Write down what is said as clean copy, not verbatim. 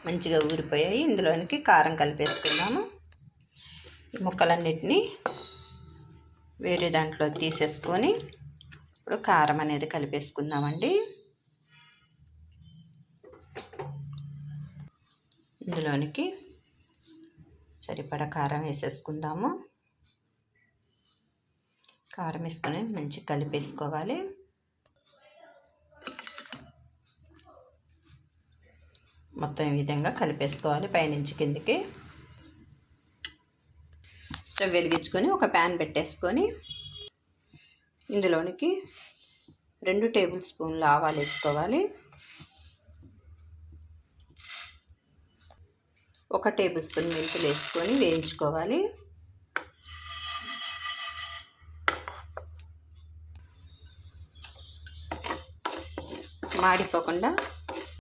మంచిగా ఊరిపోయాయి. ఇందులోనికి కారం కలిపేసుకుందాము. ఈ ముక్కలన్నిటినీ వేరే దాంట్లో తీసేసుకొని ఇప్పుడు కారం అనేది కలిపేసుకుందామండి. ఇందులోనికి సరిపడా కారం వేసేసుకుందాము. కారం వేసుకొని మంచిగా కలిపేసుకోవాలి. మొత్తం ఈ విధంగా కలిపేసుకోవాలి పైనుంచి కిందికి. స్టవ్ వెలిగించుకొని ఒక ప్యాన్ పెట్టేసుకొని ఇందులోనికి 2 టేబుల్ స్పూన్ల ఆవాలు వేసుకోవాలి. 1 టేబుల్ స్పూన్ మెంతులు వేసుకొని వేయించుకోవాలి. మాడిపోకుండా